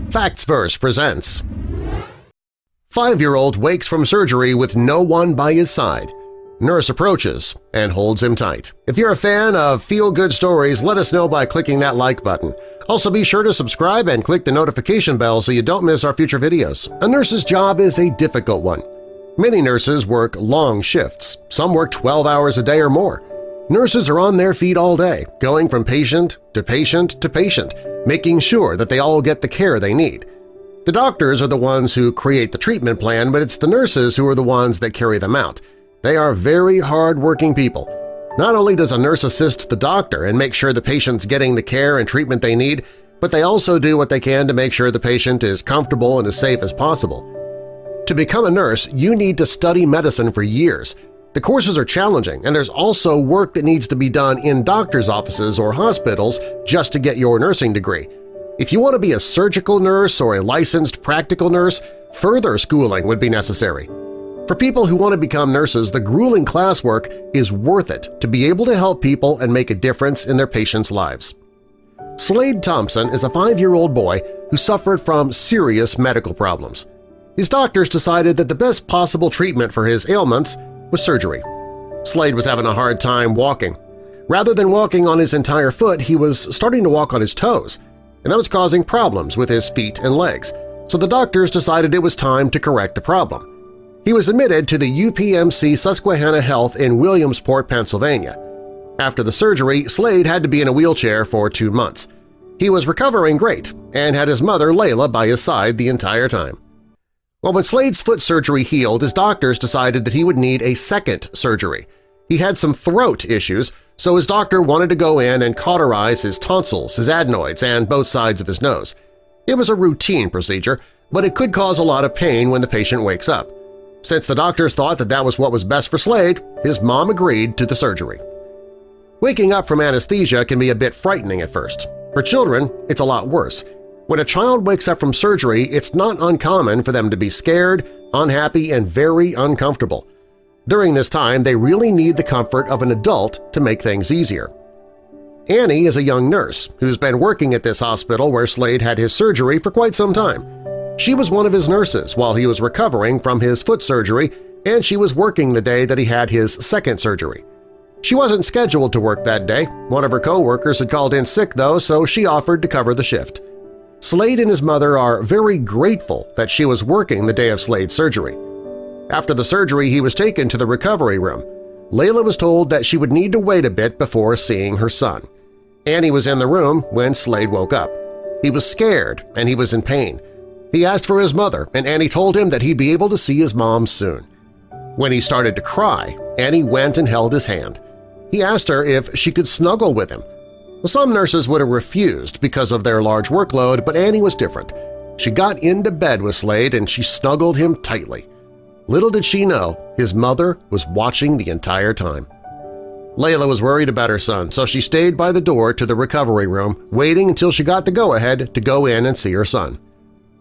Factsverse presents 5-year-old wakes from surgery with no one by his side. Nurse approaches and holds him tight. If you're a fan of feel-good stories, let us know by clicking that like button. Also be sure to subscribe and click the notification bell so you don't miss our future videos. A nurse's job is a difficult one. Many nurses work long shifts. Some work 12 hours a day or more. Nurses are on their feet all day, going from patient to patient to patient, making sure that they all get the care they need. The doctors are the ones who create the treatment plan, but it's the nurses who are the ones that carry them out. They are very hard-working people. Not only does a nurse assist the doctor and make sure the patient's getting the care and treatment they need, but they also do what they can to make sure the patient is comfortable and as safe as possible. To become a nurse, you need to study medicine for years. The courses are challenging, and there's also work that needs to be done in doctor's offices or hospitals just to get your nursing degree. If you want to be a surgical nurse or a licensed practical nurse, further schooling would be necessary. For people who want to become nurses, the grueling classwork is worth it to be able to help people and make a difference in their patients' lives. Slade Thompson is a 5-year-old boy who suffered from serious medical problems. His doctors decided that the best possible treatment for his ailments was surgery. Slade was having a hard time walking. Rather than walking on his entire foot, he was starting to walk on his toes, and that was causing problems with his feet and legs, so the doctors decided it was time to correct the problem. He was admitted to the UPMC Susquehanna Health in Williamsport, Pennsylvania. After the surgery, Slade had to be in a wheelchair for 2 months. He was recovering great and had his mother Layla by his side the entire time. Well, when Slade's foot surgery healed, his doctors decided that he would need a second surgery. He had some throat issues, so his doctor wanted to go in and cauterize his tonsils, his adenoids, and both sides of his nose. It was a routine procedure, but it could cause a lot of pain when the patient wakes up. Since the doctors thought that that was what was best for Slade, his mom agreed to the surgery. Waking up from anesthesia can be a bit frightening at first. For children, it's a lot worse. When a child wakes up from surgery, it's not uncommon for them to be scared, unhappy, and very uncomfortable. During this time, they really need the comfort of an adult to make things easier. Annie is a young nurse who's been working at this hospital where Slade had his surgery for quite some time. She was one of his nurses while he was recovering from his foot surgery, and she was working the day that he had his second surgery. She wasn't scheduled to work that day. One of her co-workers had called in sick, though, so she offered to cover the shift. Slade and his mother are very grateful that she was working the day of Slade's surgery. After the surgery, he was taken to the recovery room. Layla was told that she would need to wait a bit before seeing her son. Annie was in the room when Slade woke up. He was scared and he was in pain. He asked for his mother, and Annie told him that he'd be able to see his mom soon. When he started to cry, Annie went and held his hand. He asked her if she could snuggle with him. Well, some nurses would have refused because of their large workload, but Annie was different. She got into bed with Slade and she snuggled him tightly. Little did she know, his mother was watching the entire time. Layla was worried about her son, so she stayed by the door to the recovery room, waiting until she got the go-ahead to go in and see her son.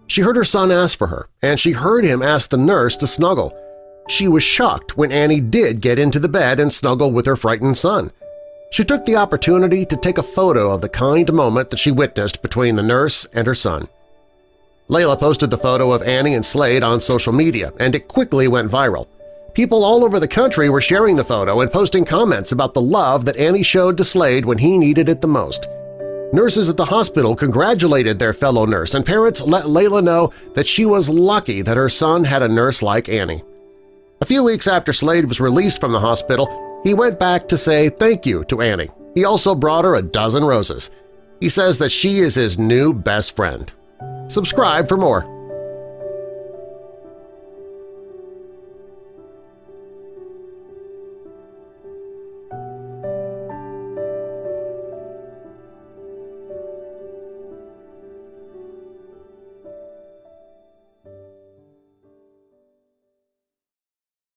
She heard her son ask for her, and she heard him ask the nurse to snuggle. She was shocked when Annie did get into the bed and snuggle with her frightened son. She took the opportunity to take a photo of the kind moment that she witnessed between the nurse and her son. Layla posted the photo of Annie and Slade on social media, and it quickly went viral. People all over the country were sharing the photo and posting comments about the love that Annie showed to Slade when he needed it the most. Nurses at the hospital congratulated their fellow nurse, and parents let Layla know that she was lucky that her son had a nurse like Annie. A few weeks after Slade was released from the hospital, he went back to say thank you to Annie. He also brought her a dozen roses. He says that she is his new best friend. Subscribe for more.